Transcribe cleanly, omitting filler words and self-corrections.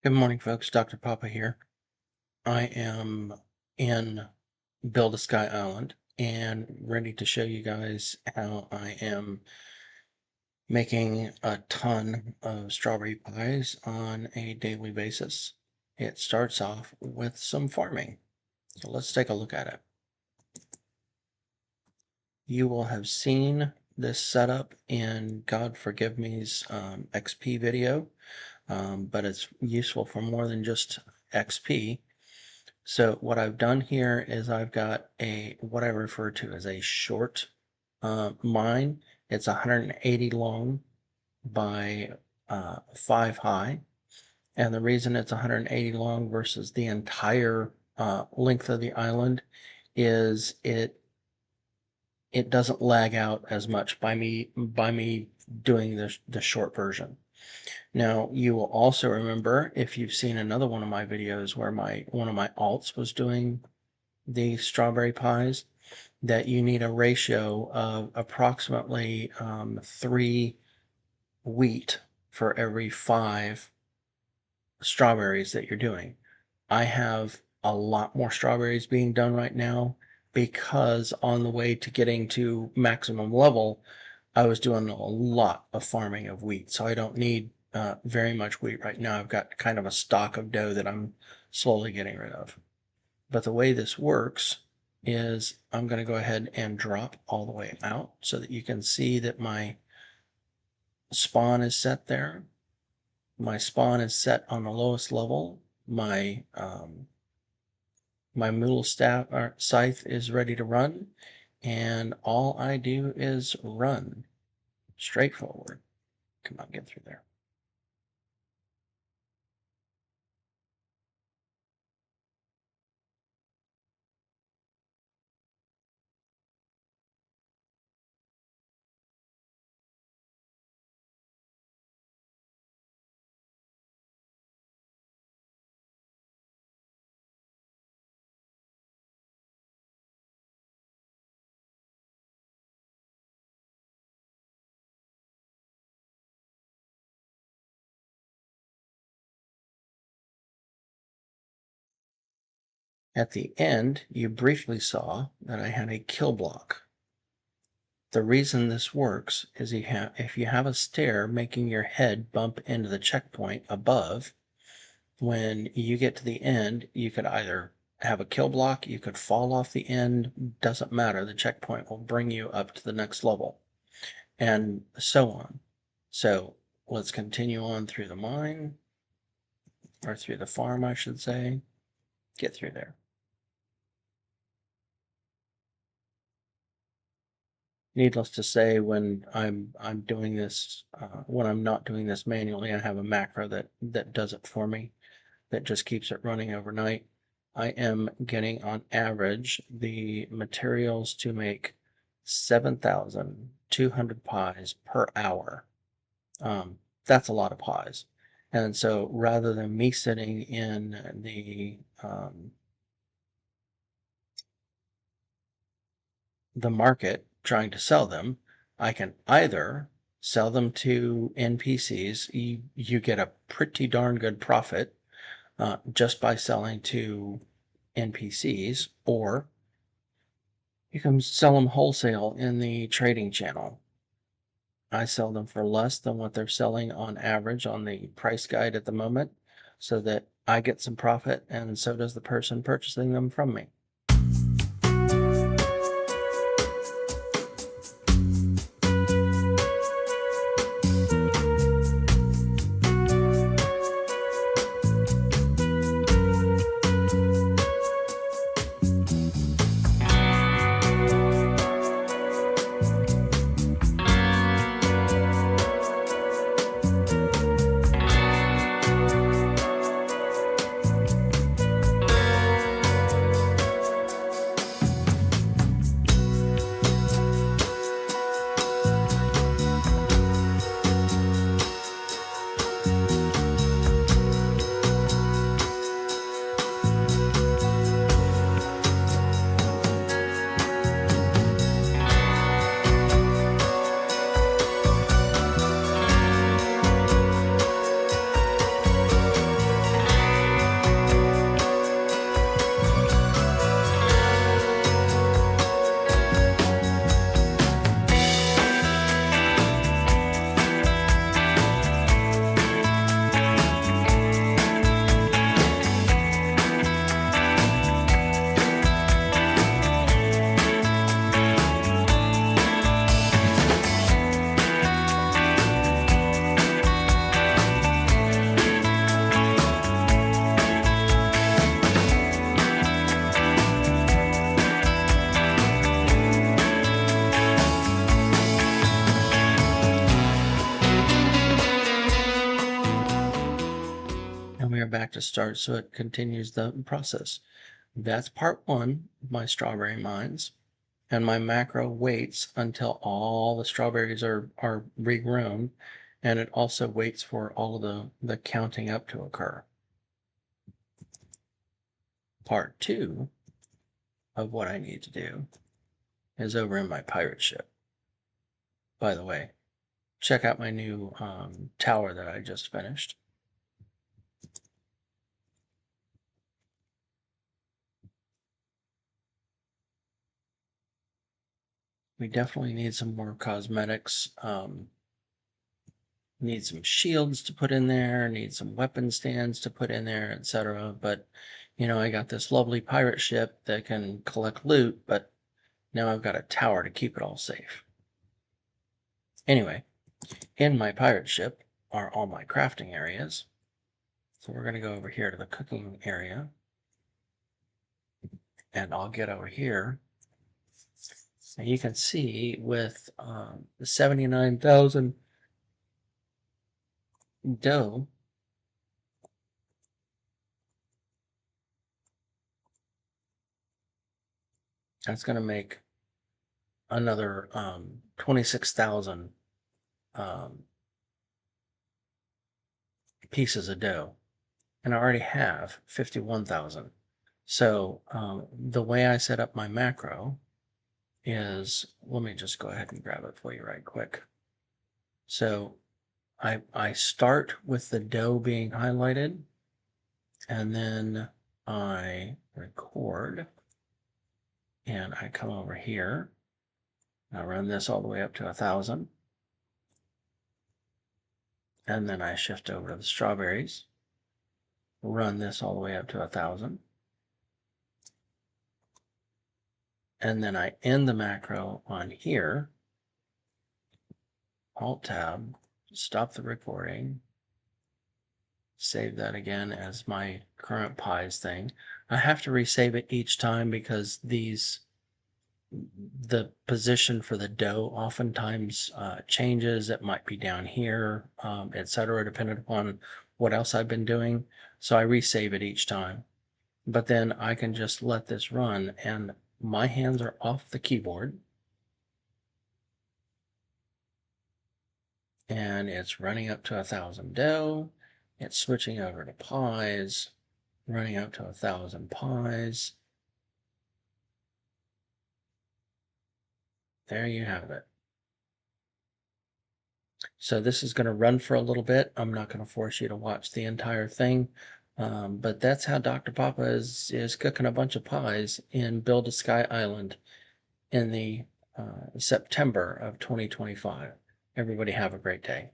Good morning, folks. Dr. Papa here. I am in Build a Sky Island and ready to show you guys how I am making a ton of strawberry pies on a daily basis. It starts off with some farming. So let's take a look at it. You will have seen this setup in God Forgive Me's XP video, but it's useful for more than just XP. So what I've done here is I've got what I refer to as a short mine. It's 180 long by 5 high. And the reason it's 180 long versus the entire length of the island is it doesn't lag out as much by me doing the short version. Now, you will also remember, if you've seen another one of my videos where one of my alts was doing the strawberry pies, that you need a ratio of approximately 3 wheat for every 5 strawberries that you're doing. I have a lot more strawberries being done right now because on the way to getting to maximum level, I was doing a lot of farming of wheat, so I don't need very much wheat right now. I've got kind of a stock of dough that I'm slowly getting rid of. But the way this works is I'm going to go ahead and drop all the way out so that you can see that my spawn is set there. My spawn is set on the lowest level. My mule staff or scythe is ready to run, and all I do is run straight forward. Come on, get through there. At the end, you briefly saw that I had a kill block. The reason this works is if you have a stair making your head bump into the checkpoint above, when you get to the end, you could either have a kill block, you could fall off the end, doesn't matter. The checkpoint will bring you up to the next level, and so on. So let's continue on through the mine, or through the farm, I should say. Get through there. Needless to say, when I'm doing this, when I'm not doing this manually, I have a macro that does it for me, that just keeps it running overnight. I am getting on average the materials to make 7,200 pies per hour. That's a lot of pies. And so rather than me sitting in the market trying to sell them, I can either sell them to NPCs. You get a pretty darn good profit just by selling to NPCs, or you can sell them wholesale in the trading channel. I sell them for less than what they're selling on average on the price guide at the moment, so that I get some profit, and so does the person purchasing them from me. we are back to start, so it continues the process. That's part one of my strawberry mines. And my macro waits until all the strawberries are regrown, and it also waits for all of the counting up to occur. Part two of what I need to do is over in my pirate ship. By the way, check out my new tower that I just finished. We definitely need some more cosmetics. Need some shields to put in there, need some weapon stands to put in there, etc. But, I got this lovely pirate ship that can collect loot, but now I've got a tower to keep it all safe. Anyway, in my pirate ship are all my crafting areas. So we're going to go over here to the cooking area. And I'll get over here. And you can see with the 79,000 dough, that's going to make another 26,000 pieces of dough. And I already have 51,000. So the way I set up my macro is, let me just go ahead and grab it for you right quick. So I start with the dough being highlighted, and then I record, and I come over here. I run this all the way up to 1,000, and then I shift over to the strawberries, run this all the way up to 1,000, and then I end the macro on here. Alt tab, stop the recording, save that again as my current pies thing. I have to resave it each time because the position for the dough oftentimes changes. It might be down here, etc., depending upon what else I've been doing. So I resave it each time. But then I can just let this run, and my hands are off the keyboard. And it's running up to 1,000 dough. It's switching over to pies, running up to 1,000 pies. There you have it. So this is going to run for a little bit. I'm not going to force you to watch the entire thing, but that's how Dr. Papa is cooking a bunch of pies in Build a Sky Island in the September of 2025. Everybody have a great day.